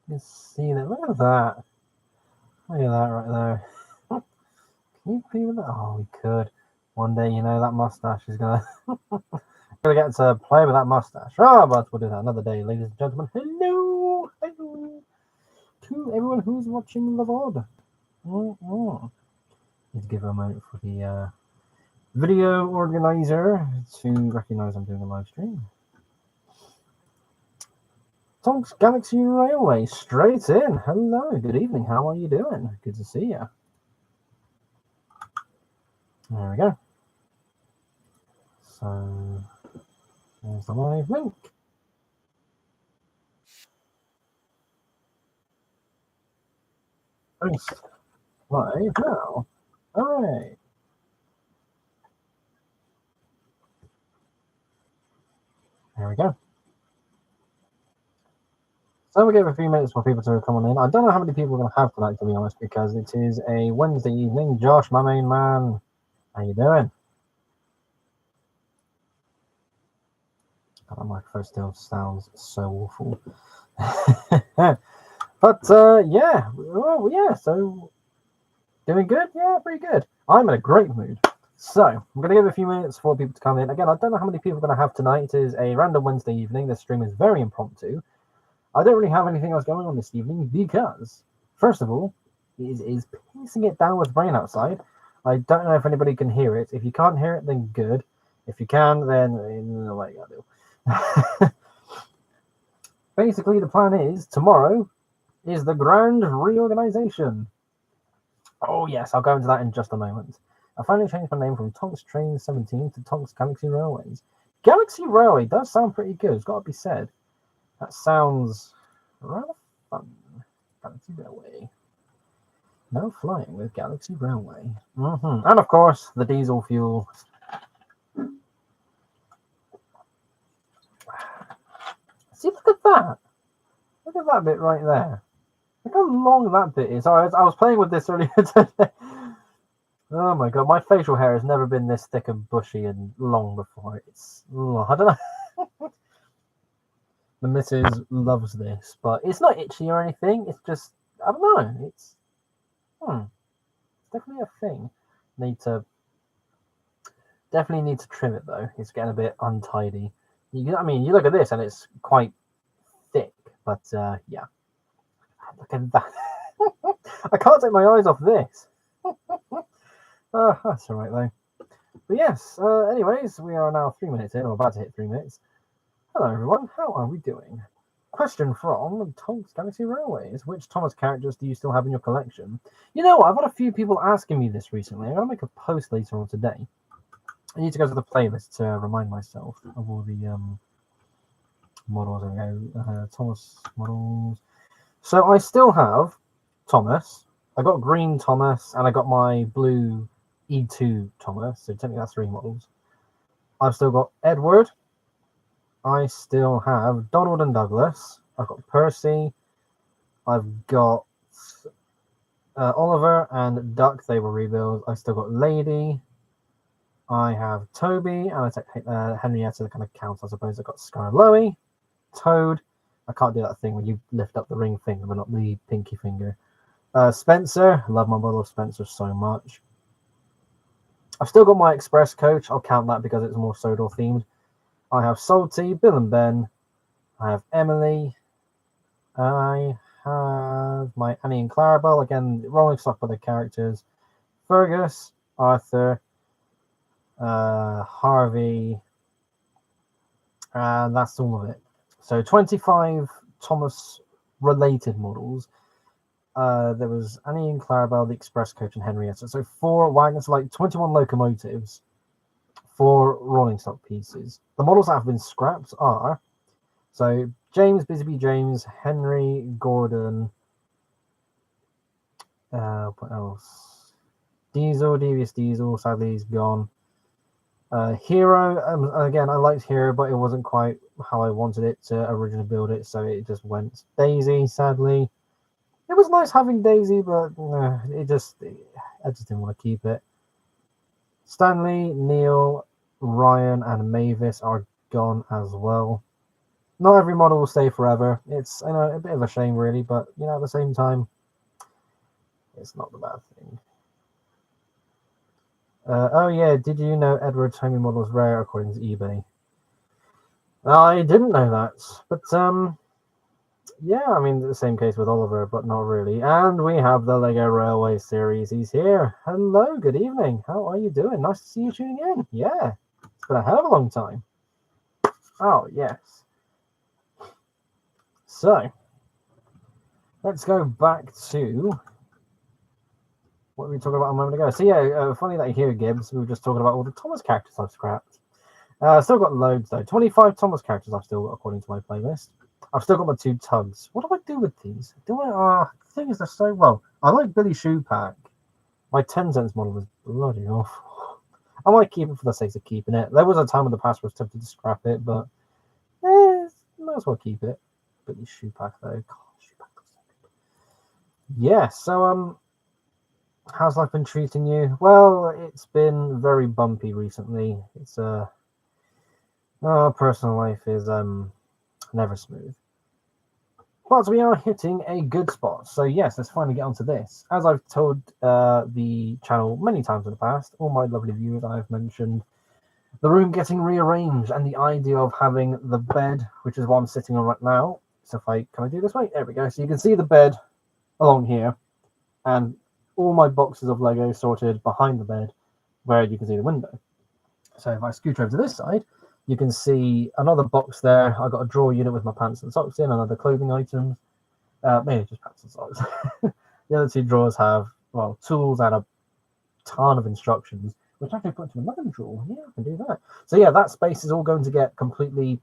You can see that. Look at that. Look at that right there. Can you believe that? Oh, we could. One day, that mustache is gonna gonna get to play with that mustache. Oh, but we'll do that another day, ladies and gentlemen. Hello, hello to everyone who's watching the VOD. Need to give a moment for the video organizer to recognize I'm doing a live stream. Tonks Galaxy Railway, straight in. Hello, good evening. How are you doing? Good to see you. There we go. So, there's the live link. Thanks. Live now. Alright. There we go. So we'll give a few minutes for people to come on in. I don't know how many people we're going to have tonight, to be honest, because it is a Wednesday evening. Josh, my main man, how you doing? God, that microphone still sounds so awful. But yeah, well, yeah. So doing good, yeah, pretty good. I'm in a great mood. So I'm going to give a few minutes for people to come in. Again, I don't know how many people we're going to have tonight. It is a random Wednesday evening. This stream is very impromptu. I don't really have anything else going on this evening because, first of all, it is pissing it down with rain outside. I don't know if anybody can hear it. If you can't hear it, then good. If you can, then what you gotta do. Basically, the plan is tomorrow is the grand reorganization. Oh yes, I'll go into that in just a moment. I finally changed my name from Tonks Train 17 to Tonks Galaxy Railways. Galaxy Railway does sound pretty good, it's got to be said. That sounds rather fun. Galaxy Railway. No flying with Galaxy Railway. And of course, the diesel fuel. See, look at that. Look at that bit right there. Look how long that bit is. I was playing with this earlier today. Oh my god, my facial hair has never been this thick and bushy and long before. I don't know. The missus loves this, but it's not itchy or anything. It's just, I don't know. It's definitely a thing. Definitely need to trim it though. It's getting a bit untidy. You look at this and it's quite thick, but yeah. Look at that. I can't take my eyes off this. That's all right though. But yes, anyways, we are now 3 minutes in, or about to hit 3 minutes. Hello everyone, how are we doing? Question from Tonks Galaxy Railways. Which Thomas characters do you still have in your collection? I've had a few people asking me this recently. I'm going to make a post later on today. I need to go to the playlist to remind myself of all the models. There we go. Thomas models. So I still have Thomas. I got green Thomas, and I got my blue E2 Thomas. So technically that's 3 models. I've still got Edward. I still have Donald and Douglas. I've got Percy. I've got Oliver and Duck. They were rebuilds. I've still got Lady. I have Toby, and I take Henrietta. That kind of counts, I suppose. I've got Scarloey, Toad. I can't do that thing when you lift up the ring finger, but not the pinky finger. Spencer. Love my model of Spencer so much. I've still got my Express Coach. I'll count that because it's more Sodor themed. I have Salty, Bill and Ben. I have Emily. I have my Annie and Clarabelle. Again, rolling stock by the characters. Fergus, Arthur, Harvey, and that's all of it. So 25 Thomas related models. There was Annie and Clarabelle, the Express Coach, and Henrietta. So 4 wagons, like 21 locomotives, 4 rolling stock pieces. The models that have been scrapped are so James, Busy James, Henry, Gordon. What else? Diesel, Devious Diesel. Sadly, he's gone. Hero. Again, I liked Hero, but it wasn't quite how I wanted it to originally build it, so it just went. Daisy, sadly. It was nice having Daisy, but I just didn't want to keep it. Stanley, Neil, Ryan, and Mavis are gone as well. Not every model will stay forever. It's a bit of a shame, really, but at the same time, it's not the bad thing. Oh yeah, did you know Edward's homie model is rare according to eBay? I didn't know that, but yeah, I mean the same case with Oliver, but not really. And we have the Lego Railway series. He's here. Hello, good evening. How are you doing? Nice to see you tuning in. Yeah, it's been a hell of a long time. Oh yes. So let's go back to what we were talking about a moment ago. So yeah, funny that you hear Gibbs. We were just talking about all the Thomas characters I've scrapped. Still got loads though. 25 Thomas characters I've still got according to my playlist. I've still got my 2 tugs. What do I do with these? The thing is, they're so well. I like Billy Shoepack. My 10 cents model is bloody awful. I might keep it for the sake of keeping it. There was a time in the past where I was tempted to scrap it, but might as well keep it. Billy Shoepack though. God, Shoepack looks so good. Yeah. So how's life been treating you? Well, it's been very bumpy recently. It's personal life is never smooth. But we are hitting a good spot. So yes, let's finally get onto this. As I've told the channel many times in the past, all my lovely viewers, I've mentioned the room getting rearranged and the idea of having the bed, which is what I'm sitting on right now. So can I do this way? There we go. So you can see the bed along here, and all my boxes of Lego sorted behind the bed, where you can see the window. So if I scoot over to this side, you can see another box there. I got a drawer unit with my pants and socks in, and other clothing items. Maybe just pants and socks. The other 2 drawers have, well, tools and a ton of instructions, which I can put into another drawer. Yeah, I can do that. So yeah, that space is all going to get completely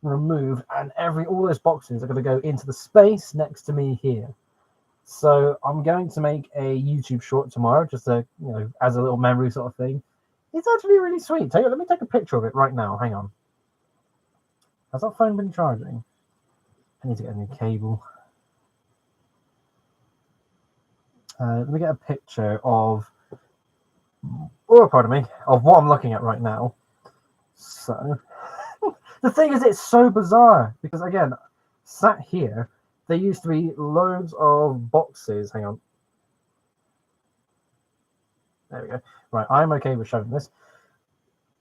removed, and all those boxes are going to go into the space next to me here. So I'm going to make a YouTube short tomorrow, just as a little memory sort of thing. It's actually really sweet. Let me take a picture of it right now. Hang on. Has that phone been charging? I need to get a new cable. Let me get a picture of what I'm looking at right now. So the thing is, it's so bizarre because again, sat here, there used to be loads of boxes. Hang on. There we go. Right, I'm okay with showing this.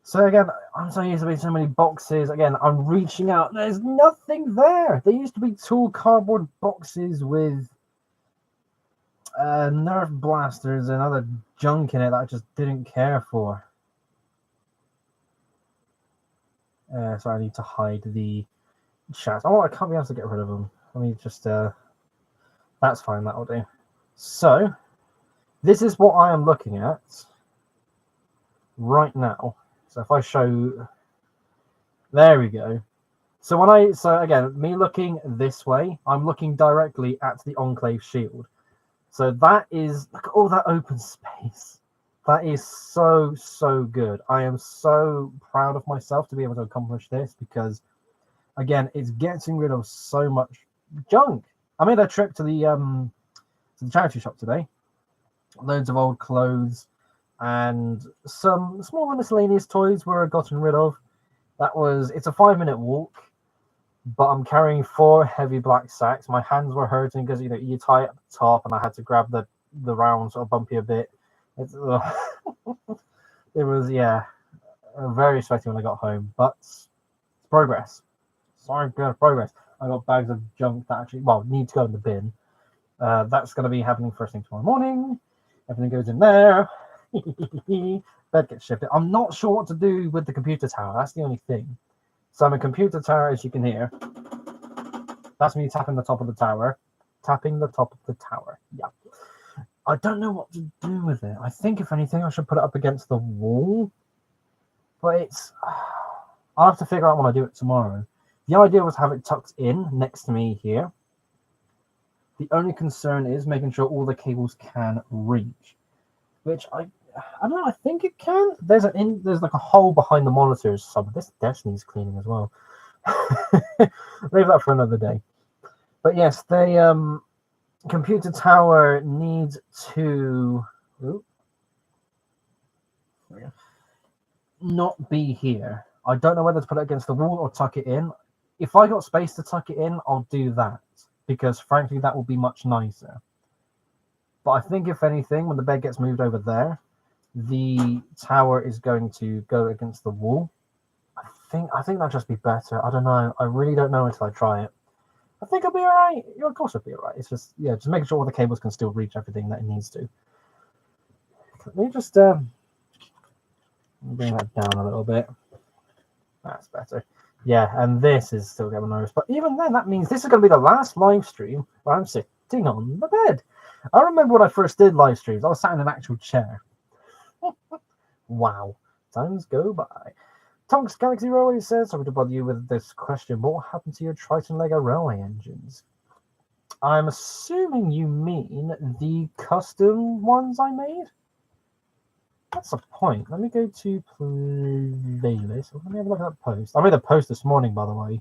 So again, I'm so used to being so many boxes. Again, I'm reaching out. There's nothing there. There used to be 2 cardboard boxes with Nerf blasters and other junk in it that I just didn't care for. So I need to hide the chat. Oh, I can't be able to get rid of them. Let me just that's fine, that'll do. So this is what I am looking at right now. So if I show, there we go. So again, me looking this way, I'm looking directly at the Enclave shield. So that is, look at all that open space. That is so, so good. I am so proud of myself to be able to accomplish this because, again, it's getting rid of so much junk. I made a trip to the charity shop today. Loads of old clothes and some small miscellaneous toys were gotten rid of. It's a 5-minute walk, but I'm carrying 4 heavy black sacks. My hands were hurting because you tie it at the top, and I had to grab the round sort of bumpy a bit. It was very sweaty when I got home, but it's progress. Sorry, progress. I got bags of junk that actually need to go in the bin. That's going to be happening first thing tomorrow morning. Everything goes in there. Bed gets shifted. I'm not sure what to do with the computer tower. That's the only thing. So I'm a computer tower, as you can hear. That's me tapping the top of the tower. Tapping the top of the tower. Yeah. I don't know what to do with it. I think, if anything, I should put it up against the wall. But I'll have to figure out when I do it tomorrow. The idea was to have it tucked in next to me here. The only concern is making sure all the cables can reach. Which I don't know, I think it can. There's like a hole behind the monitors. Some of this desk needs cleaning as well. Leave that for another day. But yes, the computer tower needs to not be here. I don't know whether to put it against the wall or tuck it in. if I got space to tuck it in, I'll do that, because frankly that will be much nicer. But I think if anything, when the bed gets moved over there, the tower is going to go against the wall. I think that'll just be better. I don't know. I really don't know until I try it. I think I'll be alright. Yeah, of course I'll be alright. It's just just making sure all the cables can still reach everything that it needs to. Let me just bring that down a little bit. That's better. Yeah, and this is still getting nervous. But even then, that means this is going to be the last live stream where I'm sitting on the bed. I remember when I first did live streams, I was sat in an actual chair. Wow. Times go by. Tonks Galaxy Railway says, sorry to bother you with this question, but what happened to your Triton Lego railway engines? I'm assuming you mean the custom ones I made? That's the point. Let me go to playlist. Let me have a look at that post. I made a post this morning, by the way.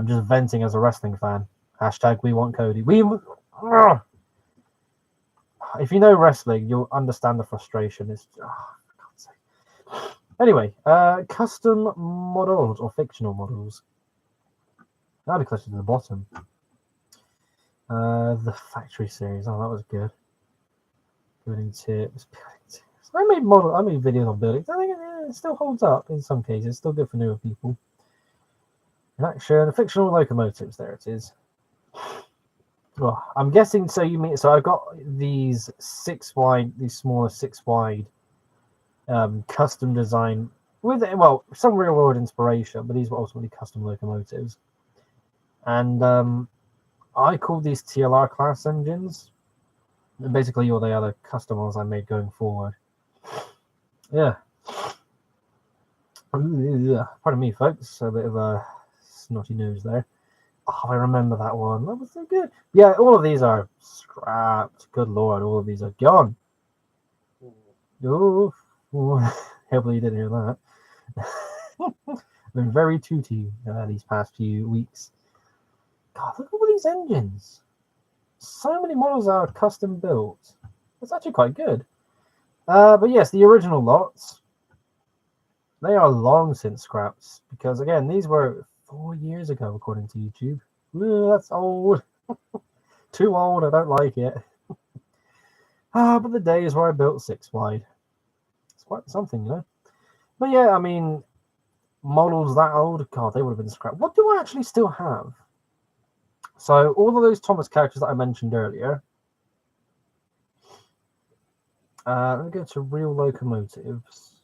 Just venting as a wrestling fan. Hashtag we want Cody. If you know wrestling, you'll understand the frustration. It's for God's sake. Anyway, custom models or fictional models. That'll be closer to the bottom. The factory series. Oh, that was good. Building tips. I made videos on buildings. I think it still holds up in some cases. It's still good for newer people. In action, fictional locomotives. There it is. Well, I'm guessing. So you mean? So I've got these 6 wide, these smaller 6 wide, custom design with some real world inspiration, but these were ultimately custom locomotives. And I call these TLR class engines. And basically, all the other custom ones I made going forward. Yeah. Pardon me, folks. A bit of a snotty nose there. Oh, I remember that one. That was so good. Yeah, all of these are scrapped. Good lord, all of these are gone. Oh, hopefully you didn't hear that. Been very tooty these past few weeks. God, look at all these engines. So many models are custom built. It's actually quite good. But yes, the original lots, they are long since scrapped, because again, these were 4 years ago according to YouTube. Ooh, that's old. Too old, I don't like it. But the days where I built 6 wide. It's quite something, you know. But yeah, I mean, models that old, God, they would have been scrapped. What do I actually still have? So all of those Thomas characters that I mentioned earlier. Let me go to real locomotives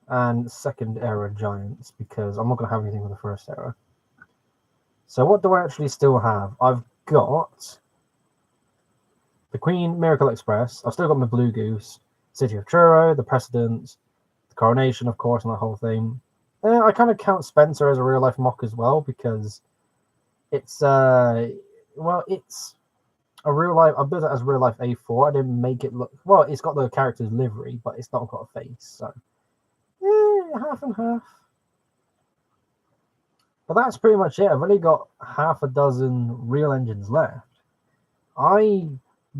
and second era giants, because I'm not going to have anything for the first era. So what do I actually still have? I've got the Queen Miracle Express. I've still got my Blue Goose, City of Truro, the Precedent, the Coronation, of course, and that whole thing. I kind of count Spencer as a real life mock as well, because it's it's a real life. I built it as a real life A4. I didn't make it look well. It's got the character's livery, but it's not got a face. So yeah, half and half. But that's pretty much it. I've only got half a dozen real engines left. I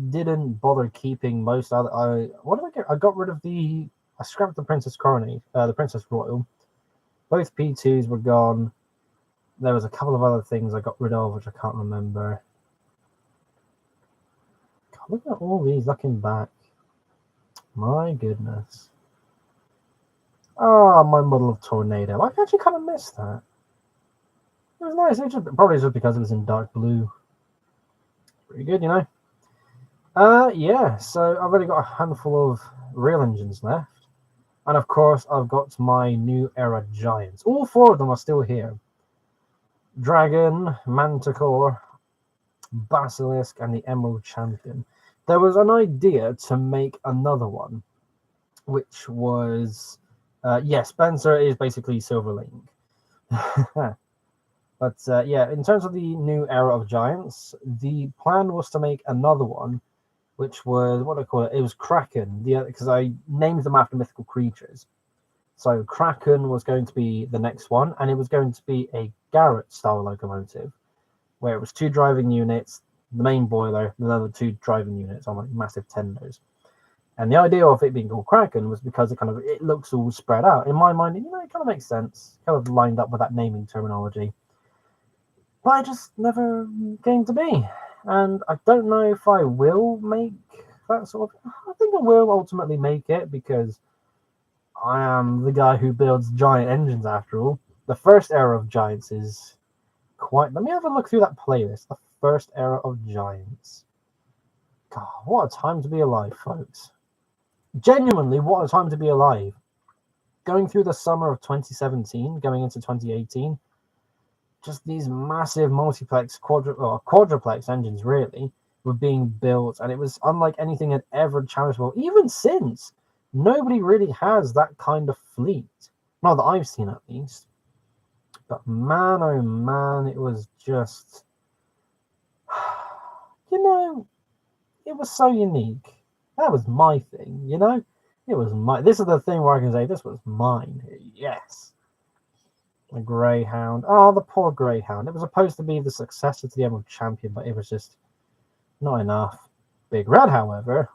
didn't bother keeping most other. What did I get? I got rid of I scrapped the Princess Coronate, the Princess Royal. Both P2s were gone. There was a couple of other things I got rid of, which I can't remember. God, look at all these looking back. My goodness. Oh, my model of Tornado. I actually kind of missed that. It was nice. It was probably just because it was in dark blue. Pretty good, you know. Yeah, so I've only got a handful of real engines left. And of course, I've got my new era giants. All 4 of them are still here. Dragon, Manticore, Basilisk, and the Emerald Champion. There was an idea to make another one, which was, Spencer is basically Silver Link. But yeah, in terms of the new era of giants, the plan was to make another one, which was, what do I call it? It was Kraken, because I named them after mythical creatures. So Kraken was going to be the next one, and it was going to be a Garrett-style locomotive, where it was 2 driving units, the main boiler, and another 2 driving units on like massive tenders. And the idea of it being called Kraken was because it looks all spread out. In my mind, it kind of makes sense, kind of lined up with that naming terminology. But it just never came to be. And I don't know if I will make that sort of. I think I will ultimately make it because I am the guy who builds giant engines after all. The first era of giants is quite. Let me have a look through that playlist. The first era of giants. God, what a time to be alive, folks. Genuinely, what a time to be alive. Going through the summer of 2017, going into 2018, just these massive multiplex, quadruplex engines, really, were being built, and it was unlike anything had ever challenged. Well, even since, nobody really has that kind of fleet. Not that I've seen, at least. But man, oh man, it was just... it was so unique. That was my thing, It was my... This is the thing where I can say, this was mine. Yes. A Greyhound. Oh, the poor Greyhound. It was supposed to be the successor to the Emerald Champion, but it was just not enough. Big Red, however,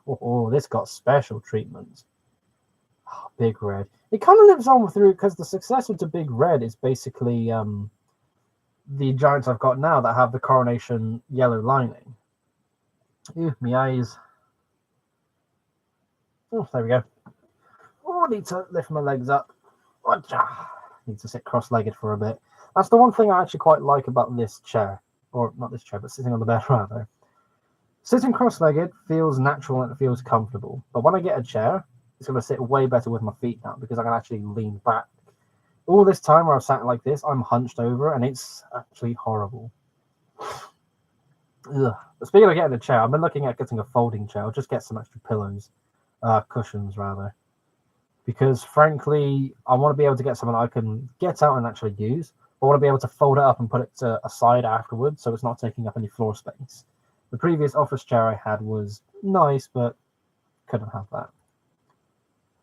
this got special treatment. Oh, Big Red. It kind of lives on through, because the successor to Big Red is basically the giants I've got now that have the coronation yellow lining. Ew, my eyes. Oh, there we go. Oh, I need to lift my legs up. Need to sit cross-legged for a bit. That's the one thing I actually quite like about this chair. Or not this chair, but sitting on the bed rather. Sitting cross-legged feels natural and it feels comfortable. But when I get a chair, it's going to sit way better with my feet now because I can actually lean back. All this time where I've sat like this, I'm hunched over and it's actually horrible. Ugh. But speaking of getting a chair, I've been looking at getting a folding chair. I'll just get some extra pillows. Cushions, rather. Because, frankly, I want to be able to get something I can get out and actually use. I want to be able to fold it up and put it aside afterwards so it's not taking up any floor space. The previous office chair I had was nice, but couldn't have that.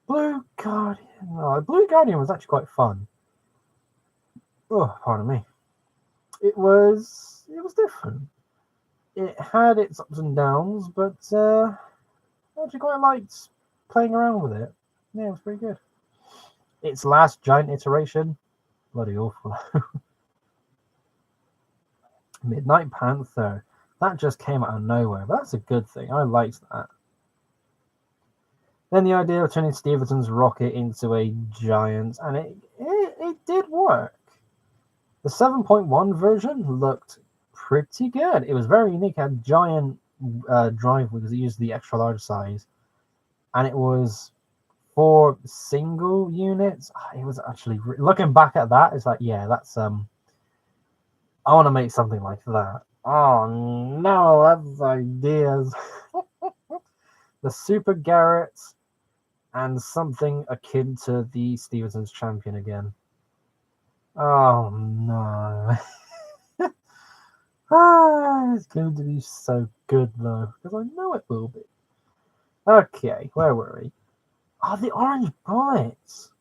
Blue Guardian. No, Blue Guardian was actually quite fun. Oh, pardon me. It was different. It had its ups and downs, but I actually quite liked playing around with it. Yeah, it was pretty good. Its last giant iteration, bloody awful. Midnight Panther. That just came out of nowhere, but that's a good thing. I liked that. Then the idea of turning Stevenson's rocket into a giant, and it did work. The 7.1 version looked pretty good. It was very unique. It had giant drive wheels. It used the extra large size, and it was for single units. It was actually looking back at that. It's like, yeah, that's I want to make something like that. Oh no, that's ideas. The Super Garrett and something akin to the Stevenson's Champion again. Oh no. It's going to be so good though, because I know it will be. Okay, where were we? Oh, the Orange Bullets.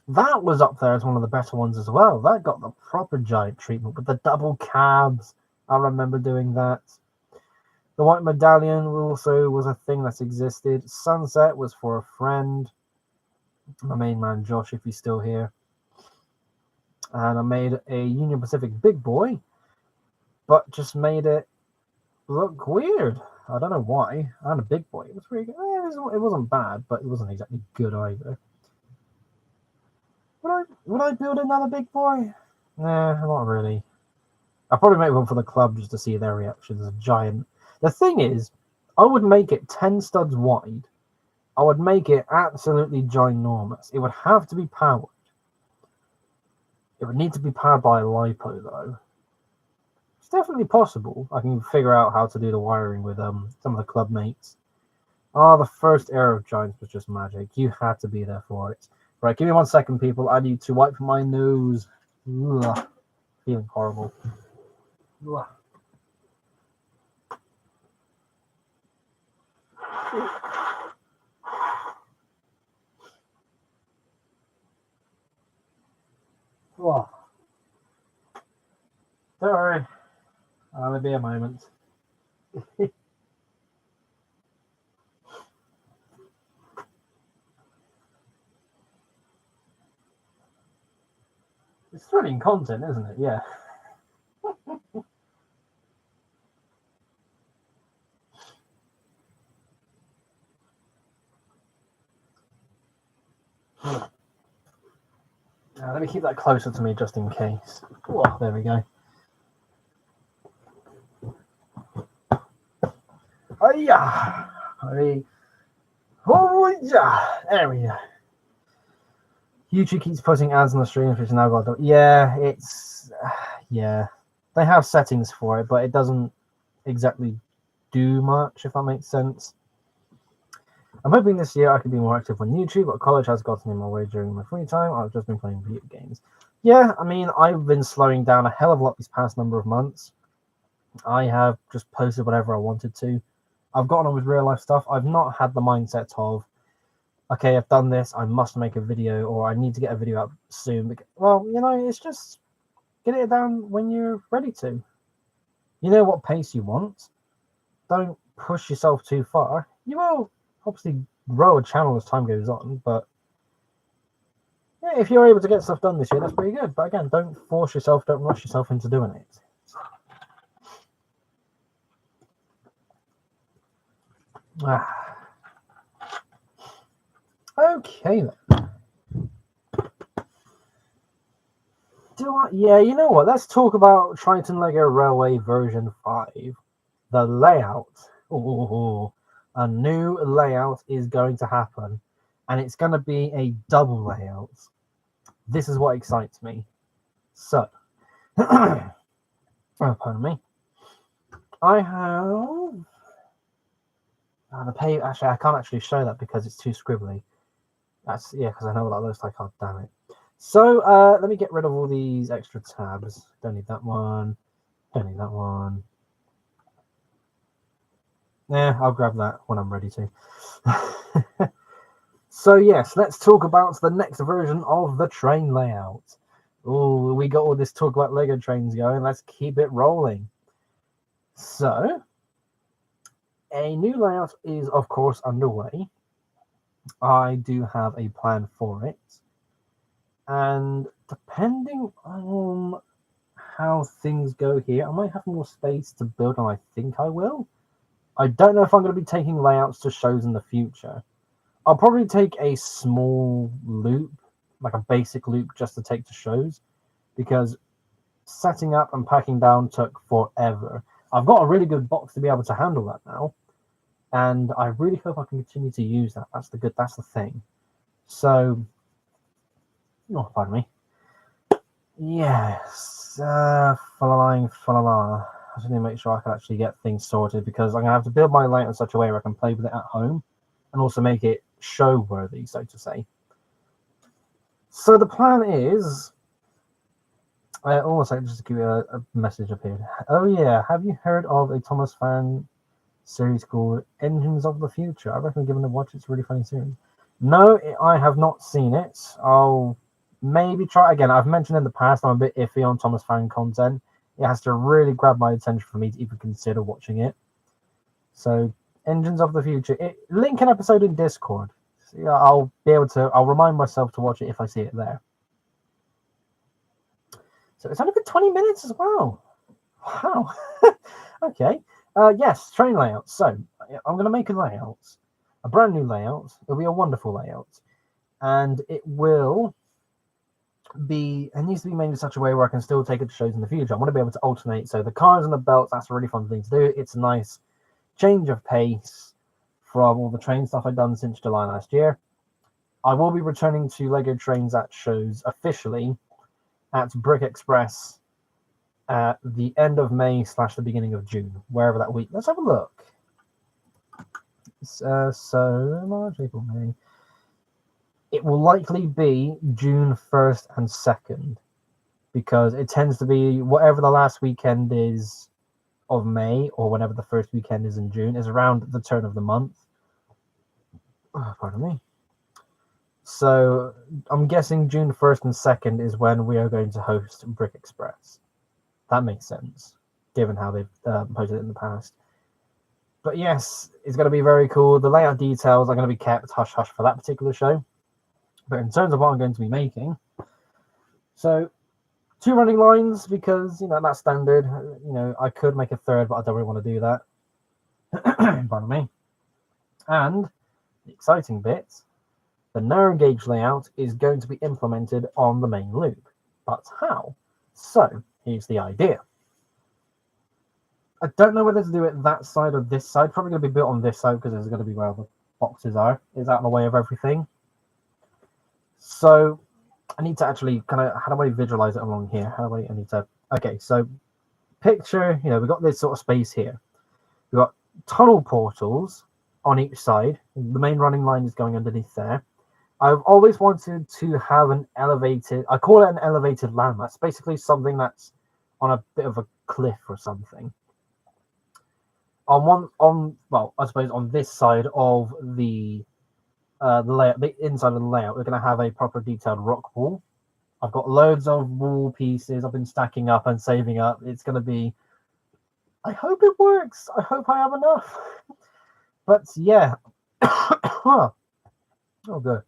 That was up there as one of the better ones as well. That got the proper giant treatment with the double cabs. I remember doing that. The White Medallion also was a thing that existed. Sunset was for a friend. My main man Josh, if he's still here. And I made a Union Pacific Big Boy, but just made it look weird. I don't know why. I had a Big Boy. It was pretty good. It wasn't bad, but it wasn't exactly good either. Would I build another Big Boy? Nah, not really. I'll probably make one for the club just to see their reactions. A giant. The thing is, I would make it 10 studs wide. I would make it absolutely ginormous. It would have to be powered. It would need to be powered by a LiPo, though. It's definitely possible. I can figure out how to do the wiring with some of the club mates. Oh, the first era of Giants was just magic. You had to be there for it. Right, give me 1 second, people. I need to wipe my nose. Ugh. Feeling horrible. Ugh. Ugh. Don't worry. It'll be a moment. It's thrilling content, isn't it? Yeah. Let me keep that closer to me just in case. Oh, there we go. Oh yeah. Oh yeah. There we go. YouTube keeps putting ads on the stream, which is now got. Yeah, it's yeah. They have settings for it, but it doesn't exactly do much, if that makes sense. I'm hoping this year I can be more active on YouTube, but college has gotten in my way during my free time. I've just been playing video games. Yeah, I mean, I've been slowing down a hell of a lot these past number of months. I have just posted whatever I wanted to. I've gotten on with real life stuff. I've not had the mindset of, okay, I've done this, I must make a video, or I need to get a video up soon. Well, you know, it's just get it down when you're ready to. You know what pace you want. Don't push yourself too far. You will obviously grow a channel as time goes on, but yeah, if you're able to get stuff done this year, that's pretty good. But again, don't force yourself, don't rush yourself into doing it. Okay then. Yeah, you know what? Let's talk about Triton Lego Railway version 5. The layout. Ooh, a new layout is going to happen, and it's going to be a double layout. This is what excites me. So, oh, pardon me. I have the page. Actually, I can't actually show that because it's too scribbly. That's because I know what that looks like. Oh, damn it. So let me get rid of all these extra tabs. Don't need that one. Don't need that one. Yeah, I'll grab that when I'm ready to. So yes, let's talk about the next version of the train layout. Oh, we got all this talk about Lego trains going. Let's keep it rolling. So, a new layout is, of course, underway. I do have a plan for it. And depending on how things go here, I might have more space to build, and I think I will. I don't know if I'm going to be taking layouts to shows in the future. I'll probably take a small loop, like a basic loop, just to take to shows, because setting up and packing down took forever. I've got a really good box to be able to handle that now, and I really hope I can continue to use that. That's the thing. So, oh, pardon me. Yes, falala. I just need to make sure I can actually get things sorted, because I'm going to have to build my layout in such a way where I can play with it at home and also make it show worthy, so to say. So the plan is, almost like just to give you a message up here. Oh yeah, have you heard of a Thomas fan series called Engines of the Future? I recommend giving it a watch. It's a really funny series. No, I have not seen it. I'll maybe try again. I've mentioned in the past I'm a bit iffy on Thomas fan content. It has to really grab my attention for me to even consider watching it. So, Engines of the Future. Link an episode in Discord. So, yeah, I'll be able to. I'll remind myself to watch it if I see it there. So it's only been 20 minutes as well. Wow. Okay. Yes, train layout. So I'm going to make a layout, a brand new layout. It'll be a wonderful layout, and it will be. It needs to be made in such a way where I can still take it to shows in the future. I want to be able to alternate. So the cars and the belts. That's a really fun thing to do. It's a nice change of pace from all the train stuff I've done since July last year. I will be returning to Lego Trains at shows officially at Brick Express at the end of May / the beginning of June, wherever that week. Let's have a look. So March, April, May. It will likely be June 1st and 2nd, because it tends to be whatever the last weekend is of May, or whenever the first weekend is in June, is around the turn of the month. Oh, pardon me. So I'm guessing June 1st and 2nd is when we are going to host Brick Express. That makes sense, given how they've posted it in the past. But yes, it's going to be very cool. The layout details are going to be kept hush-hush for that particular show. But in terms of what I'm going to be making, so 2 running lines because, that's standard. I could make a third, but I don't really want to do that. Pardon me. And the exciting bit, the narrow gauge layout is going to be implemented on the main loop. But how? So, here's the idea. I don't know whether to do it that side or this side. Probably going to be built on this side because it's going to be where the boxes are. It's out in the way of everything. So, I need to actually how do I visualize it along here? Okay, so picture, we've got this sort of space here. We've got tunnel portals on each side. The main running line is going underneath there. I've always wanted to have an elevated, I call it an elevated landmass. It's basically something that's on a bit of a cliff or something. I suppose on this side of the layout, the inside of the layout, we're going to have a proper detailed rock wall. I've got loads of wall pieces I've been stacking up and saving up. It's going to be, I hope it works. I hope I have enough. But yeah. Oh, good.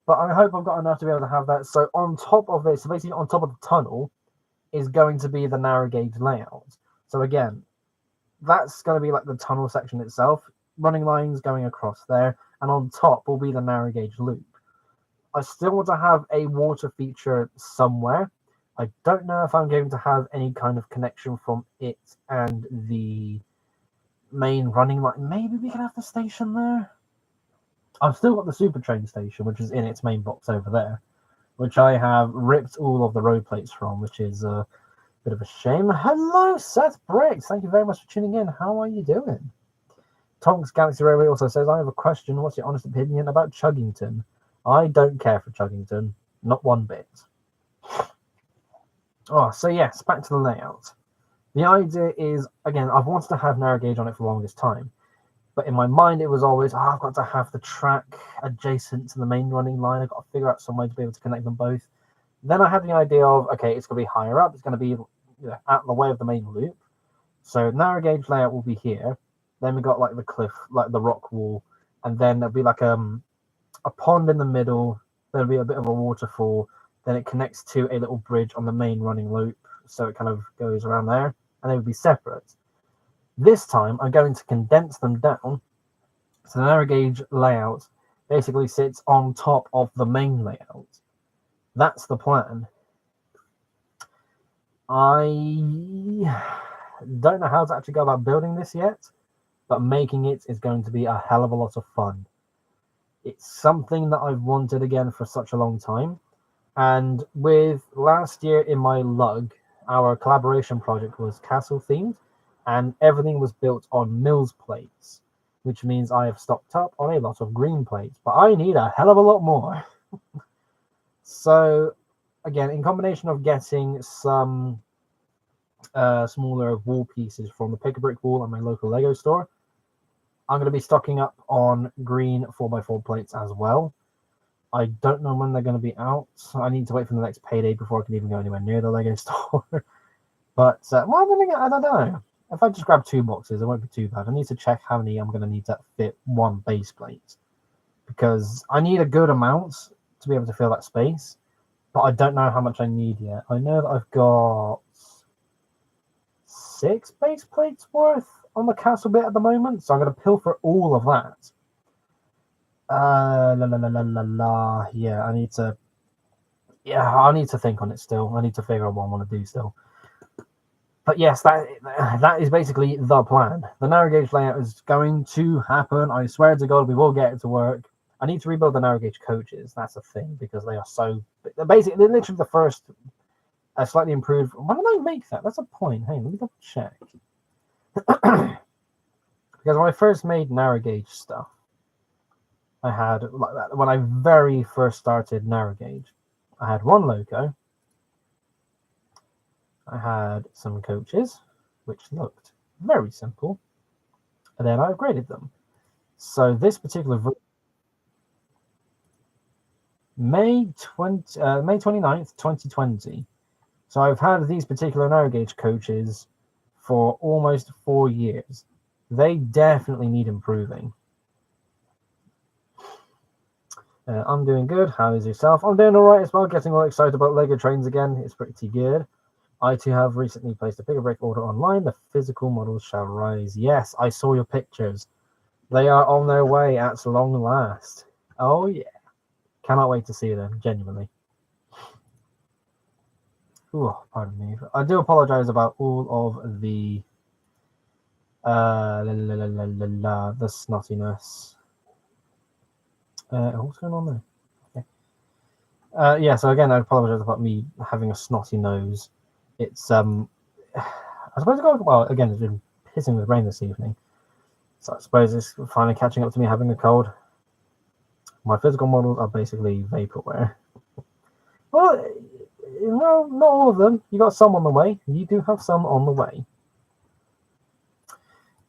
But I hope I've got enough to be able to have that. So on top of this, so basically on top of the tunnel is going to be the narrow gauge layout. So again, that's going to be like the tunnel section itself. Running lines going across there. And on top will be the narrow gauge loop. I still want to have a water feature somewhere. I don't know if I'm going to have any kind of connection from it and the main running line. Maybe we can have the station there. I've still got the super train station, which is in its main box over there, which I have ripped all of the road plates from, which is a bit of a shame. Hello, Seth Briggs. Thank you very much for tuning in. How are you doing? Tonks Galaxy Railway also says, I have a question. What's your honest opinion about Chuggington? I don't care for Chuggington. Not one bit. Oh, so yes, back to the layout. The idea is, again, I've wanted to have narrow gauge on it for the longest time. But in my mind, it was always, I've got to have the track adjacent to the main running line. I've got to figure out some way to be able to connect them both. Then I had the idea of, okay, it's going to be higher up. It's going to be out the way of the main loop. So narrow gauge layout will be here. Then we got like the cliff, like the rock wall. And then there'll be like a pond in the middle. There'll be a bit of a waterfall. Then it connects to a little bridge on the main running loop. So it kind of goes around there. And they would be separate. This time, I'm going to condense them down. So the narrow gauge layout basically sits on top of the main layout. That's the plan. I don't know how to actually go about building this yet, but making it is going to be a hell of a lot of fun. It's something that I've wanted again for such a long time. And with last year in my lug, our collaboration project was castle themed. And everything was built on Mills plates, which means I have stocked up on a lot of green plates, but I need a hell of a lot more. So, again, in combination of getting some smaller wall pieces from the Pick a Brick Wall at my local Lego store, I'm going to be stocking up on green 4x4 plates as well. I don't know when they're going to be out. I need to wait for the next payday before I can even go anywhere near the Lego store. But, I don't know. If I just grab 2 boxes, it won't be too bad. I need to check how many I'm going to need to fit one base plate. Because I need a good amount to be able to fill that space. But I don't know how much I need yet. I know that I've got 6 base plates worth on the castle bit at the moment. So I'm going to pilfer all of that. Yeah, I need to think on it still. I need to figure out what I want to do still. But yes, that is basically the plan. The narrow gauge layout is going to happen. I swear to God, we will get it to work. I need to rebuild the narrow gauge coaches. That's a thing because they are so. They're literally the first, slightly improved. Why did I make that? That's a point. Hey, let me double check. Because when I first made narrow gauge stuff, I had when I very first started narrow gauge, I had one loco. I had some coaches, which looked very simple, and then I upgraded them. So this particular May 29th, 2020. So I've had these particular narrow gauge coaches for almost 4 years. They definitely need improving. I'm doing good. How is yourself? I'm doing all right as well. Getting all excited about Lego trains again. It's pretty good. I too have recently placed a bigger break order online. The physical models shall rise. Yes, I saw your pictures. They are on their way at long last. Oh yeah. Cannot wait to see them, genuinely. Ooh, pardon me. I do apologize about all of the the snottiness. What's going on there? Yeah, so again, I apologize about me having a snotty nose. It's I suppose again, it's been pissing with rain this evening, so I suppose it's finally catching up to me having a cold. My physical models are basically vaporware. Well, no, not all of them. You got some on the way. You do have some on the way.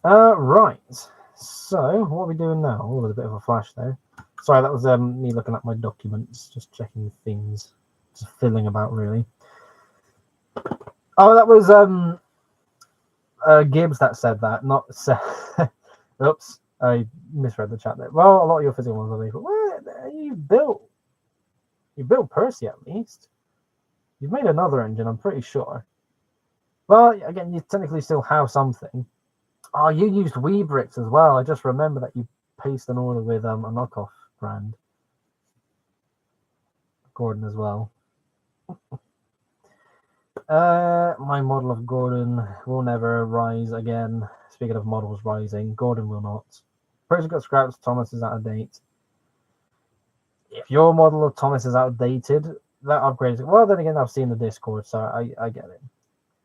Right. So what are we doing now? Oh, there's a bit of a flash there. Sorry, that was me looking at my documents, just checking things, just fiddling about really. Oh, that was Gibbs that said that, not Seth. Oops, I misread the chat there. Well, a lot of your physical ones are legal. Well, you built Percy at least. You've made another engine, I'm pretty sure. Well, again, you technically still have something. Oh, you used Weebricks as well. I just remember that you placed an order with a knockoff brand. Gordon as well. My model of Gordon will never rise again. Speaking of models rising, Gordon will not. Percy got scrapped. Thomas is out of date. If your model of Thomas is outdated, that upgrade is well. Then again, I've seen the Discord, so I get it.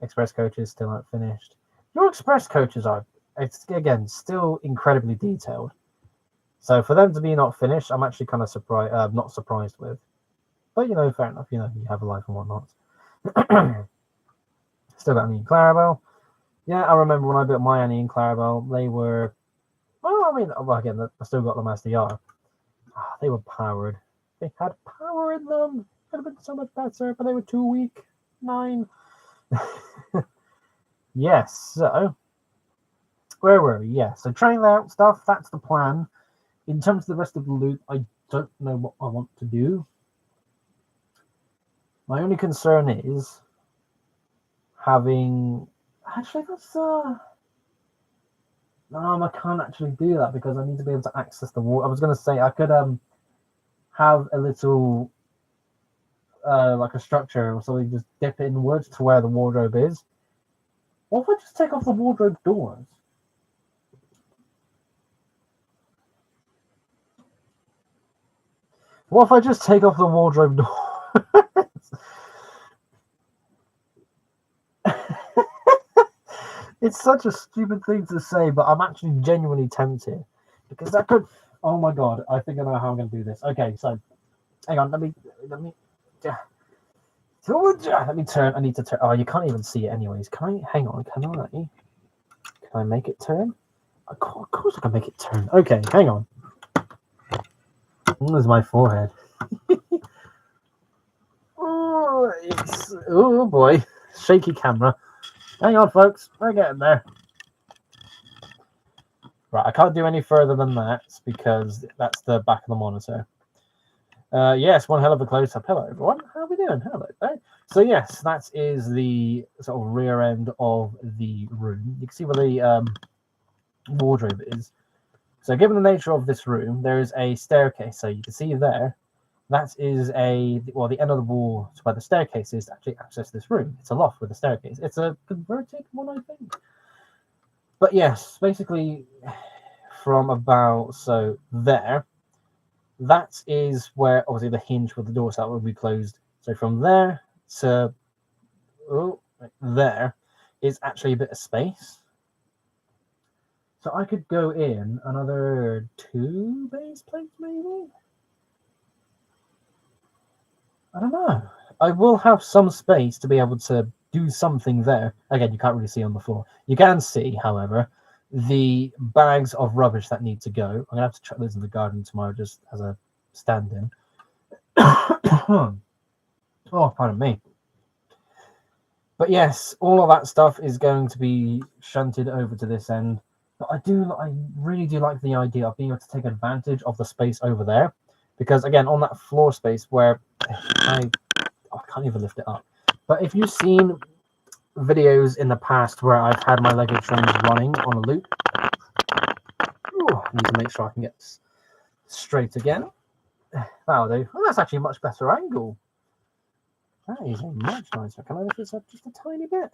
Express coaches still aren't finished. Your express coaches are, it's again still incredibly detailed. So for them to be not finished, I'm actually kind of surprised, not surprised with. But fair enough. You have a life and whatnot. Still got Annie and Clarabelle. Yeah, I remember when I built my Annie and Clarabelle, they were, again, I still got them as they are. They were powered. They had power in them. Could have been so much better, but they were too weak. 9. Yes, so where were we? Yeah, so train layout stuff, that's the plan. In terms of the rest of the loop, I don't know what I want to do. My only concern is having actually that's no, I can't actually do that because I need to be able to access the water. I was gonna say I could have a little like a structure or something, just dip it inwards to where the wardrobe is. What if I just take off the wardrobe doors? What if I just take off the wardrobe doors? It's such a stupid thing to say, but I'm actually genuinely tempted because that could. Oh my god! I think I know how I'm going to do this. Okay, so hang on. Let me. Let me turn. I need to turn. Oh, you can't even see it, anyways. Can I? Hang on. Can I make it turn? Of course, I can make it turn. Okay, hang on. There's my forehead. Oh boy, shaky camera. Hang on, folks. We're getting there. Right, I can't do any further than that because that's the back of the monitor. Yes, one hell of a close-up. Hello, everyone. How are we doing? Hello there. So yes, that is the sort of rear end of the room. You can see where the wardrobe is. So given the nature of this room, there is a staircase. So you can see there, that is the end of the wall to where the staircase is to actually access this room. It's a loft with a staircase. It's a converted one, I think. But yes, basically from about there, that is where obviously the hinge for the door that will be closed. So from there to there is actually a bit of space. So I could go in another 2 base plates, maybe? I don't know. I will have some space to be able to do something there. Again, you can't really see on the floor. You can see, however, the bags of rubbish that need to go. I'm going to have to chuck those in the garden tomorrow just as a stand-in. Oh, pardon me. But yes, all of that stuff is going to be shunted over to this end. But I really do like the idea of being able to take advantage of the space over there, Because again, on that floor space where I can't even lift it up. But if you've seen videos in the past where I've had my Lego trains running on a loop, I need to make sure I can get straight again. That'll do. Well, that's actually a much better angle. That is a much nicer. Can I lift this up just a tiny bit?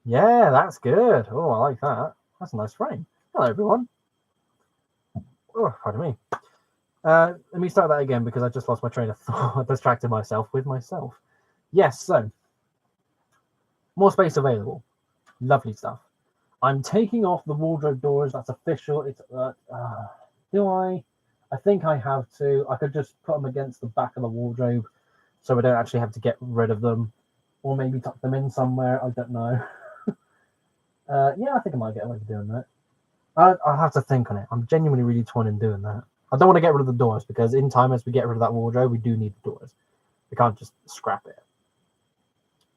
Yeah, that's good. Oh, I like that. That's a nice frame. Hello, everyone. Oh, pardon me. Let me start that again because I just lost my train of thought. I distracted myself with myself. Yes, so more space available. Lovely stuff. I'm taking off the wardrobe doors. That's official. It's do I? I think I have to. I could just put them against the back of the wardrobe so we don't actually have to get rid of them, or maybe tuck them in somewhere. I don't know. Yeah, I think I might get away with doing that. I'll have to think on it. I'm genuinely really torn in doing that. I don't want to get rid of the doors because in time, as we get rid of that wardrobe, we do need the doors. We can't just scrap it.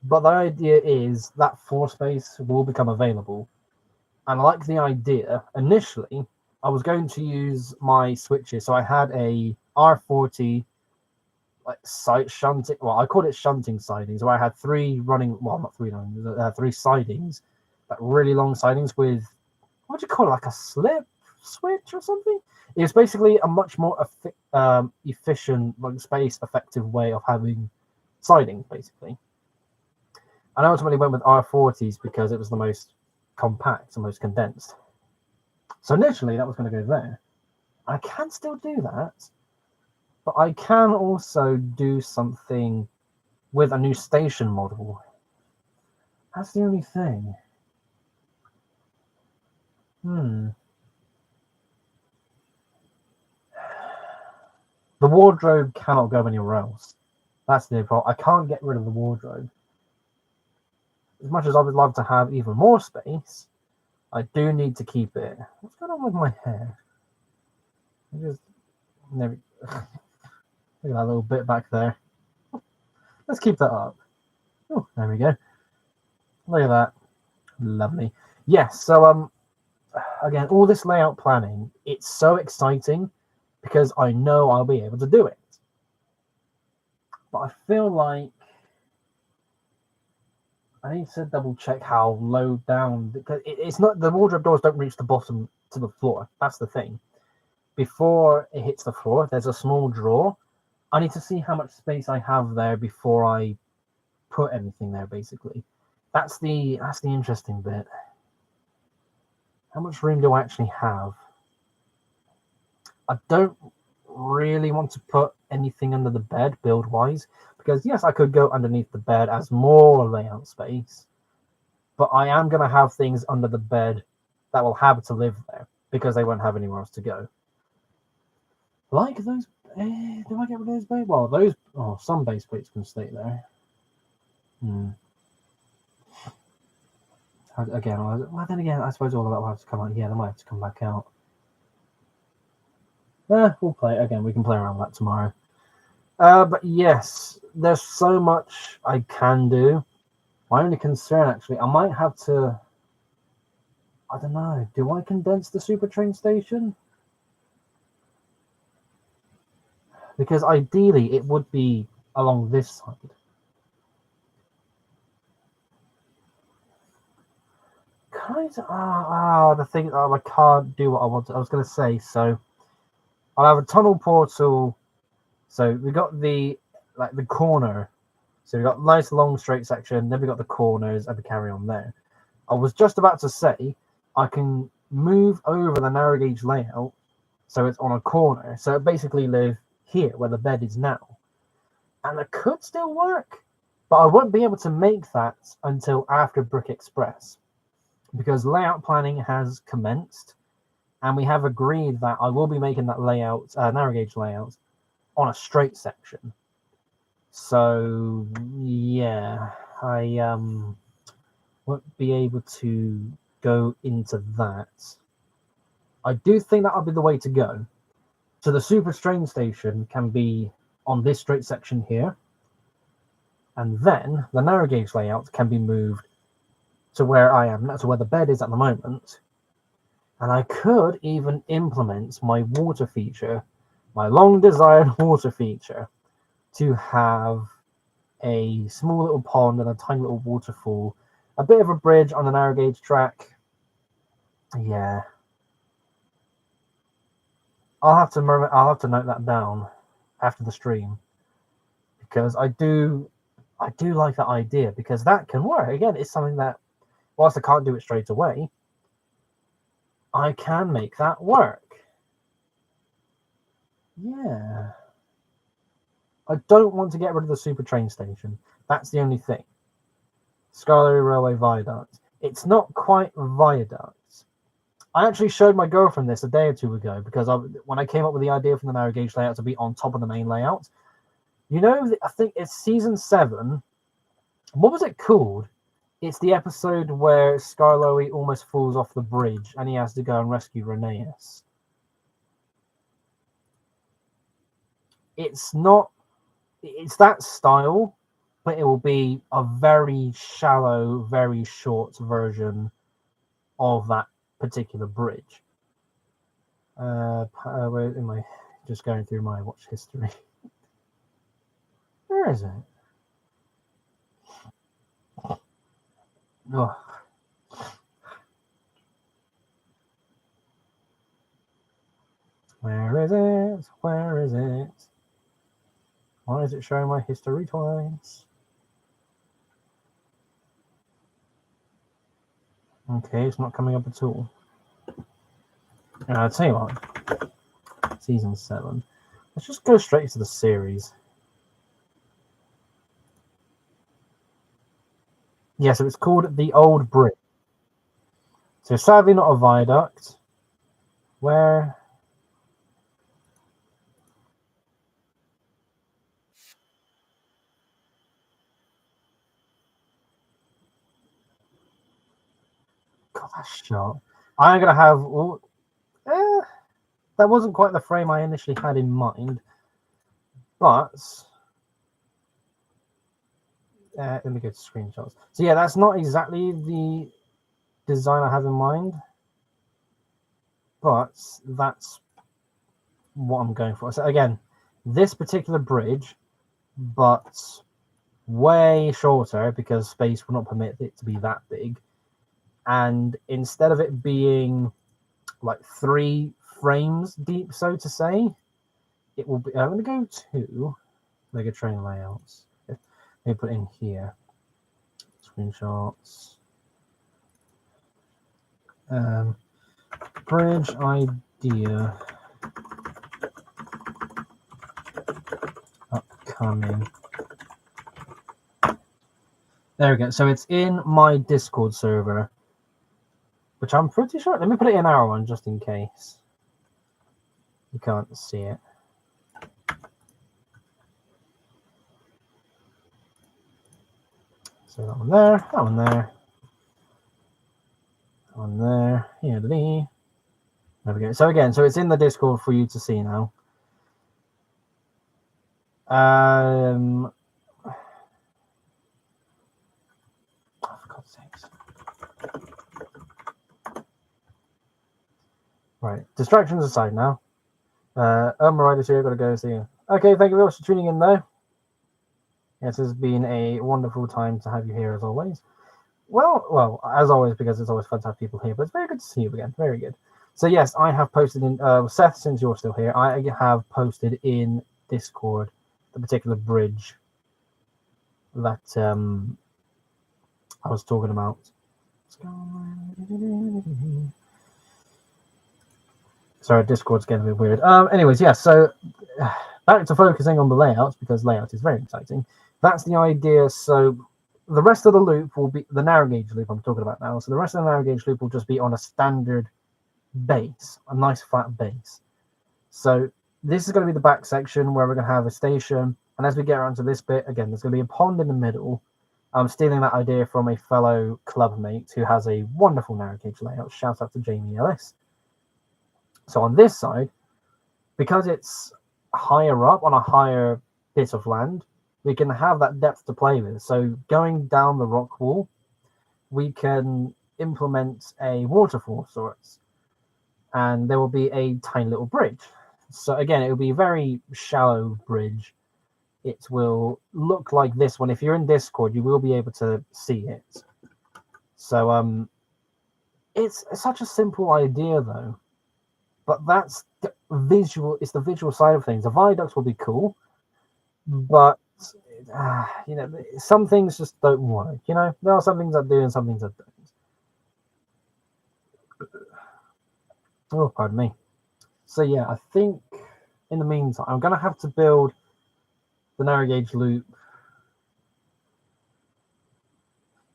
But the idea is that floor space will become available. And I like the idea. Initially, I was going to use my switches. So I had a R40 like site shunting. Well, I called it shunting sidings, where I had three running. Well, not three running. Three sidings, like really long sidings with what do you call it, like a slip switch or something. It was basically a much more efficient, like space effective way of having sidings, basically. And I ultimately went with R40s because it was the most compact, the most condensed. So initially that was going to go there. I can still do that, but I can also do something with a new station model. That's the only thing. The wardrobe cannot go anywhere else. That's the problem. I can't get rid of the wardrobe. As much as I would love to have even more space, I do need to keep it. What's going on with my hair? Look at that little bit back there. Let's keep that up. Oh, there we go. Look at that. Lovely. Yes, so again, all this layout planning, it's so exciting because I know I'll be able to do it. But I feel like I need to double check how low down, because it's not, the wardrobe doors don't reach the bottom to the floor. That's the thing. Before it hits the floor, there's a small drawer. I need to see how much space I have there before I put anything there, basically. That's the interesting bit. How much room do I actually have? I don't really want to put anything under the bed build-wise, because yes, I could go underneath the bed as more layout space, but I am going to have things under the bed that will have to live there because they won't have anywhere else to go. Like those, do I get rid of those base? Well, those, some base plates can stay there. Again, well, then again, I suppose all of that will have to come out. Yeah, they might have to come back out. We'll play it again. We can play around with that tomorrow. But yes, there's so much I can do. My only concern, actually, I might have to. I don't know. Do I condense the super train station? Because ideally, it would be along this side. The thing. I can't do what I want. I was going to say. So I'll have a tunnel portal. So we got the corner. So we got nice long straight section. Then we got the corners, and we carry on there. I was just about to say I can move over the narrow gauge layout, so it's on a corner. So it basically live here where the bed is now, and it could still work, but I won't be able to make that until after Brick Express, because layout planning has commenced, and we have agreed that I will be making that layout, narrow gauge layout, on a straight section. So yeah, I won't be able to go into that. I do think that'll be the way to go. So the super train station can be on this straight section here, and then the narrow gauge layout can be moved to where I am, to where the bed is at the moment. And I could even implement my water feature my long desired water feature to have a small little pond and a tiny little waterfall, a bit of a bridge on the narrow gauge track. Yeah, I'll have to note that down after the stream, because I do like that idea, because that can work. Again, it's something that, whilst I can't do it straight away, I can make that work. Yeah. I don't want to get rid of the super train station. That's the only thing. Scarlet Railway Viaduct. It's not quite viaducts. I actually showed my girlfriend this a day or two ago, because when I came up with the idea for the narrow gauge layout to be on top of the main layout, you know, I think it's season 7. What was it called? It's the episode where Scarlowy almost falls off the bridge and he has to go and rescue Rheneas. It's that style, but it will be a very shallow, very short version of that particular bridge. Where am I? Just going through my watch history. Where is it? Oh. Where is it? Where is it? Why is it showing my history twice? Okay, it's not coming up at all. I'll tell you what. Season 7. Let's just go straight to the series. Yeah, so it's called The Old Bridge. So sadly not a viaduct. Where? God, that shot. I'm going to have... that wasn't quite the frame I initially had in mind. But... let me go to screenshots. So yeah, that's not exactly the design I have in mind. But that's what I'm going for. So again, this particular bridge, but way shorter, because space will not permit it to be that big. And instead of it being like 3 frames deep, so to say, it will be... I'm going to go to Mega Train layouts. Let me put it in here. Screenshots. Bridge idea upcoming. There we go. So it's in my Discord server, which I'm pretty sure... Let me put it in our one, just in case you can't see it. So that one there, that one there, that one there. Yeah, there we go. So again, so it's in the Discord for you to see now. Oh, for God's sakes. Right, distractions aside now. Rider's here, gotta go see you. Okay, thank you very much for tuning in though. Yes, it's been a wonderful time to have you here as always. Well, as always, because it's always fun to have people here, but it's very good to see you again. Very good. So yes, I have posted in Seth, since you're still here, I have posted in Discord the particular bridge that I was talking about. Sorry, Discord's getting a bit weird. Anyways, yeah, so back to focusing on the layouts, because layout is very exciting. That's the idea. So the rest of the loop will be the narrow gauge loop I'm talking about now. So the rest of the narrow gauge loop will just be on a standard base, a nice flat base. So this is going to be the back section where we're going to have a station. And as we get around to this bit, again, there's going to be a pond in the middle. I'm stealing that idea from a fellow club mate who has a wonderful narrow gauge layout. Shout out to Jamie Ellis. So on this side, because it's higher up on a higher bit of land, we can have that depth to play with. So going down the rock wall, we can implement a waterfall of sorts, and there will be a tiny little bridge. So again, it will be a very shallow bridge. It will look like this one. If you're in Discord, you will be able to see it. So it's such a simple idea though, but that's the visual. It's the visual side of things. The viaducts will be cool, but you know, some things just don't work. You know, there are some things that do and some things that don't. Oh, pardon me. So yeah, I think in the meantime, I'm gonna have to build the narrow gauge loop.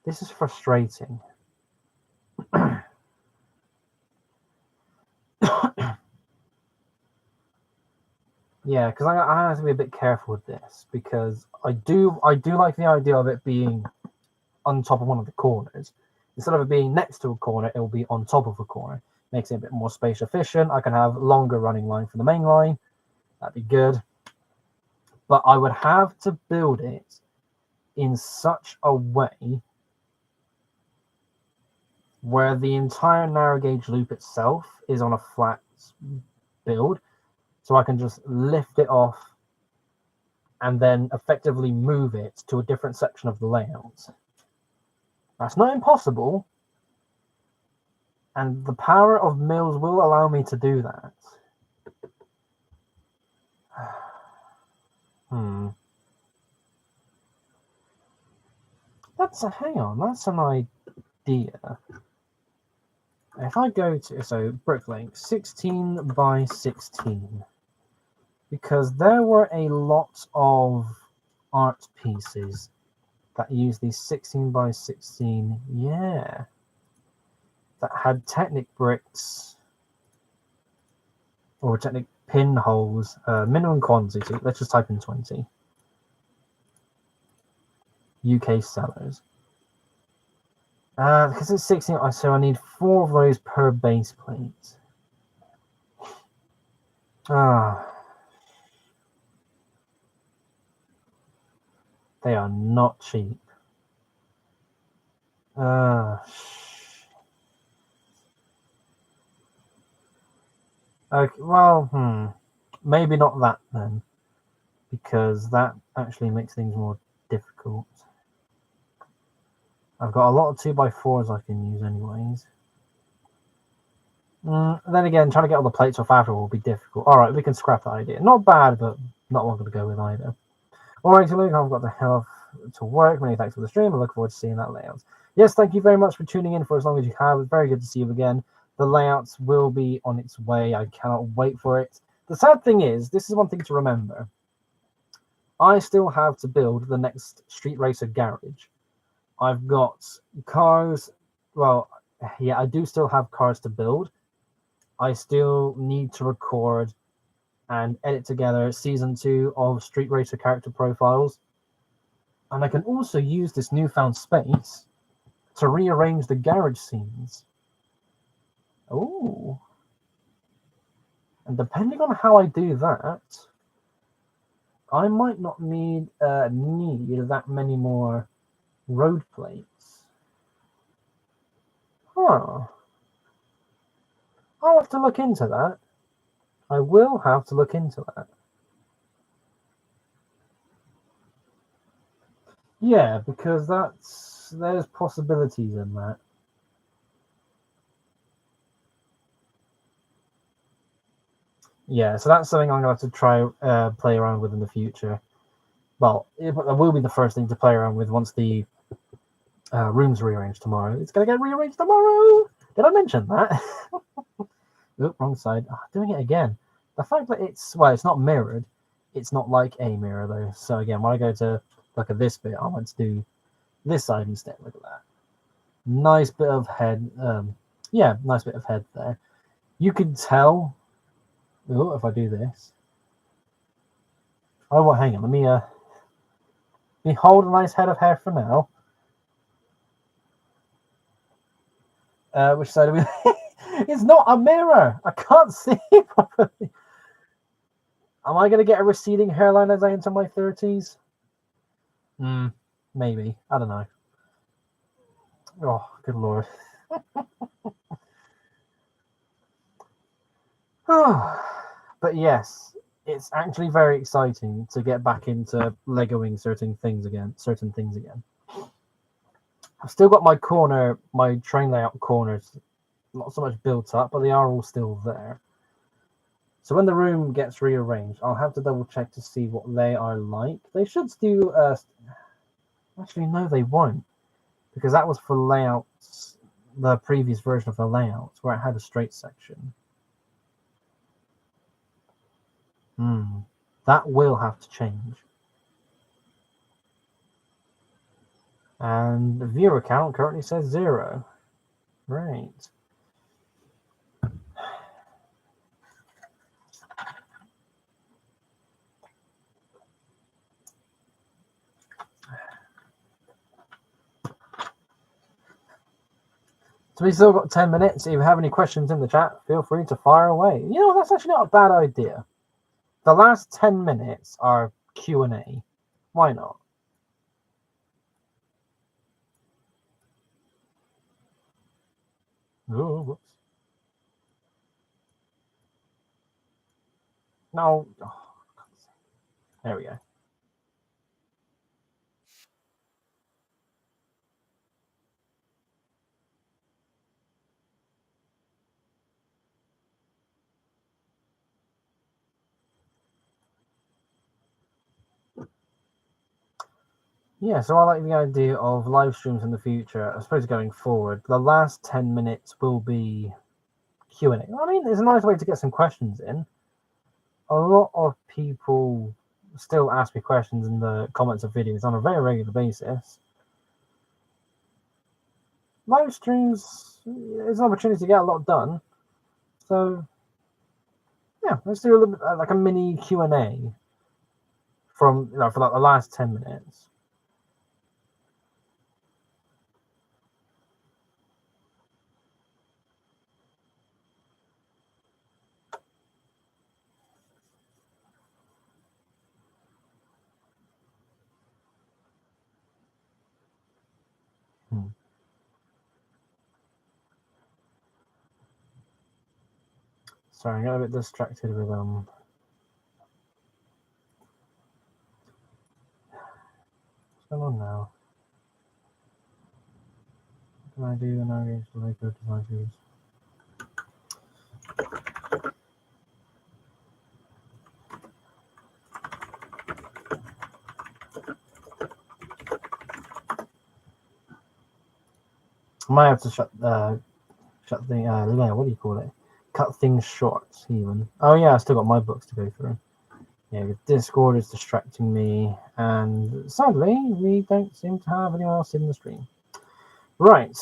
This is frustrating. Yeah, because I have to be a bit careful with this because I do like the idea of it being on top of one of the corners. Instead of it being next to a corner, it will be on top of a corner. Makes it a bit more space efficient. I can have longer running line for the main line. That'd be good. But I would have to build it in such a way where the entire narrow gauge loop itself is on a flat build. So I can just lift it off and then effectively move it to a different section of the layout. That's not impossible. And the power of mills will allow me to do that. Hang on, that's an idea. If I go to, so bricklink 16 by 16, because there were a lot of art pieces that use these 16 by 16, yeah, that had Technic bricks or Technic pinholes, minimum quantity. Let's just type in 20. UK sellers. Because it's 16, so I need 4 of those per base plate. They are not cheap. Okay, well, maybe not that then, because that actually makes things more difficult. I've got a lot of 2x4s I can use anyways. Then again, trying to get all the plates off after will be difficult. Alright, we can scrap that idea. Not bad, but not what I'm going to go with either. Alright, so Luke, I've got the hell to work. Many thanks for the stream. I look forward to seeing that layout. Yes, thank you very much for tuning in for as long as you have. It's very good to see you again. The layouts will be on its way. I cannot wait for it. The sad thing is, this is one thing to remember. I still have to build the next Street Racer garage. I've got cars. Well, yeah, I do still have cars to build. I still need to record and edit together season 2 of Street Racer character profiles. And I can also use this newfound space to rearrange the garage scenes. Oh. And depending on how I do that, I might not need that many more road plates. Huh. I'll have to look into that. I will have to look into that. Yeah, because there's possibilities in that. Yeah, so that's something I'm going to have to try play around with in the future. Well, it will be the first thing to play around with once the room's rearranged tomorrow. It's going to get rearranged tomorrow! Did I mention that? Oop, wrong side. Oh, doing it again. The fact that it's not mirrored. It's not like a mirror, though. So again, when I go to look at this bit, I want to do this side instead. Look at that. Nice bit of head. Yeah, nice bit of head there. You can tell. Oh, if I do this. Oh, well, hang on. Let me hold a nice head of hair for now. Which side are we? It's not a mirror. I can't see properly. Am I going to get a receding hairline as I enter my 30s? Maybe. I don't know. Oh, good lord. But But yes, it's actually very exciting to get back into Legoing certain things again. I've still got my train layout corners, not so much built up, but they are all still there. So when the room gets rearranged, I'll have to double check to see what they are like. They should do. Actually, no, they won't, because that was for layouts. The previous version of the layouts where it had a straight section. That will have to change. And the viewer count currently says 0. Right. So we've still got 10 minutes. If you have any questions in the chat, feel free to fire away. You know, that's actually not a bad idea. The last 10 minutes are Q&A. Why not? Oh, whoops. No. Oh, there we go. Yeah, so I like the idea of live streams in the future. I suppose going forward, the last 10 minutes will be Q&A. I mean, it's a nice way to get some questions in. A lot of people still ask me questions in the comments of videos on a very regular basis. Live streams is an opportunity to get a lot done. So, yeah, let's do a little bit like a mini Q&A from for like the last 10 minutes. Sorry, I got a bit distracted with what's going on now? What can I do when I go to Lego Design Tools? I might have to shut the what do you call it? Cut things short even. Oh yeah, I still got my books to go through. Yeah, Discord is distracting me, and sadly, we don't seem to have anyone else in the stream. Right.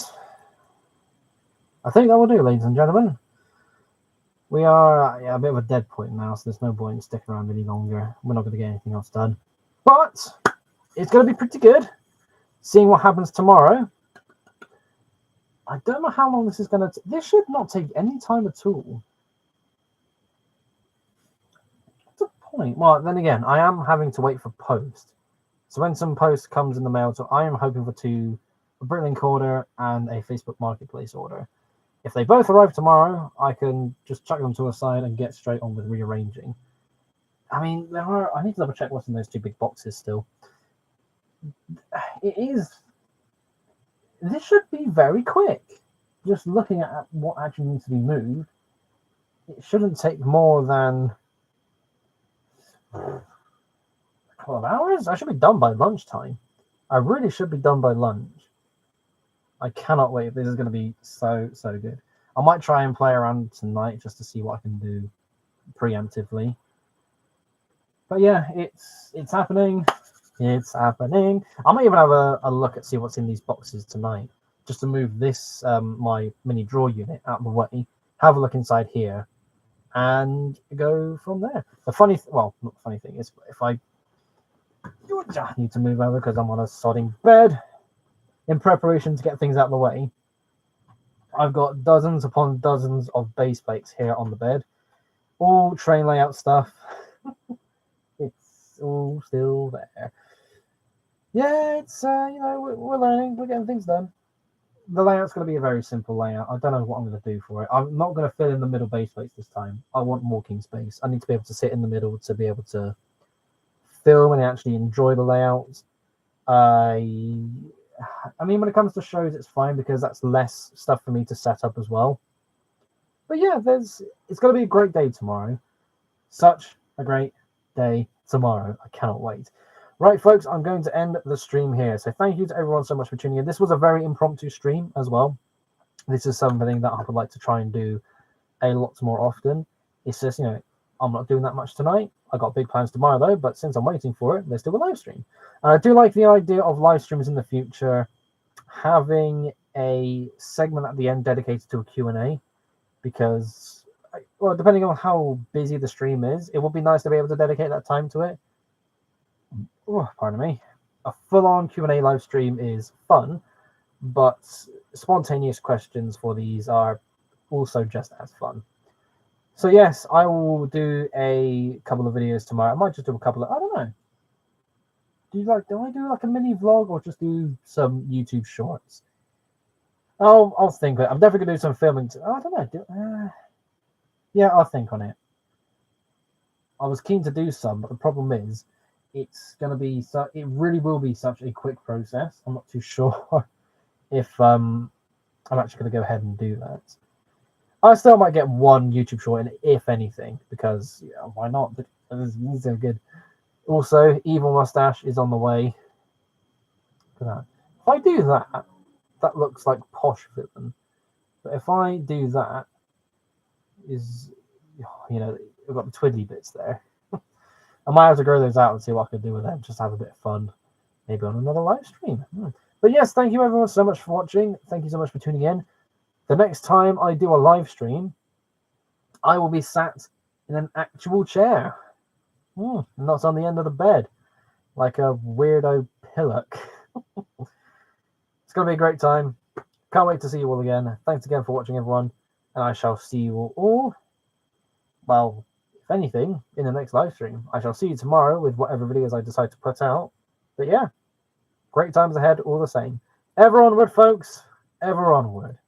I think that will do, ladies and gentlemen. We are a bit of a dead point now, so there's no point in sticking around any longer. We're not going to get anything else done. But it's going to be pretty good. Seeing what happens tomorrow. I don't know how long this is going to... This should not take any time at all. What's the point? Well, then again, I am having to wait for post. So when some post comes in the mail, so I am hoping for a Britlink order and a Facebook Marketplace order. If they both arrive tomorrow, I can just chuck them to a side and get straight on with rearranging. I mean, I need to double check what's in those 2 big boxes still. This should be very quick. Just looking at what actually needs to be moved, it shouldn't take more than a couple of hours. I should be done by lunchtime. I really should be done by lunch. I cannot wait. This is going to be so good. I might try and play around tonight just to see what I can do preemptively. But yeah, it's happening. It's happening. I might even have a look at see what's in these boxes tonight, just to move this my mini drawer unit out of the way. Have a look inside here, and go from there. The funny, not the funny thing is, if I need to move over because I'm on a sodding bed in preparation to get things out of the way. I've got dozens upon dozens of base plates here on the bed, all train layout stuff. It's all still there. Yeah, it's we're learning, we're getting things done. the layout's going to be a very simple layout. I don't know what I'm going to do for it. I'm not going to fill in the middle base plates this time. I want walking space. I need to be able to sit in the middle to be able to film and actually enjoy the layout. I mean, when it comes to shows, it's fine because that's less stuff for me to set up as well. But yeah, it's going to be a great day tomorrow. Such a great day tomorrow. I cannot wait. Right, folks, I'm going to end the stream here. So thank you to everyone so much for tuning in. This was a very impromptu stream as well. This is something that I would like to try and do a lot more often. It's just, I'm not doing that much tonight. I got big plans tomorrow, though, but since I'm waiting for it, let's do a live stream. And I do like the idea of live streams in the future, having a segment at the end dedicated to a Q&A, because, well, depending on how busy the stream is, it would be nice to be able to dedicate that time to it. Oh, pardon me. A full-on Q&A live stream is fun, but spontaneous questions for these are also just as fun. So yes, I will do a couple of videos tomorrow. I might just do a couple of, I don't know. Do I do like a mini vlog or just do some YouTube shorts? I'll think of it. I'm definitely gonna do some filming. I don't know. Yeah, I'll think on it. I was keen to do some, but the problem is, it's gonna be it really will be such a quick process. I'm not too sure if I'm actually gonna go ahead and do that. I still might get one YouTube short in, if anything, because why not? These are good. Also, Evil Mustache is on the way. Look at that. If I do that, that looks like posh villain. But if I do that, I've got the twiddly bits there. I might have to grow those out and see what I can do with them. Just have a bit of fun, maybe on another live stream. But yes, thank you everyone so much for watching. Thank you so much for tuning in. The next time I do a live stream, I will be sat in an actual chair, not on the end of the bed, like a weirdo pillock. It's going to be a great time. Can't wait to see you all again. Thanks again for watching, everyone, and I shall see you all, well, if anything, in the next live stream. I shall see you tomorrow with whatever videos I decide to put out. But yeah, great times ahead all the same. Ever onward, folks. Ever onward.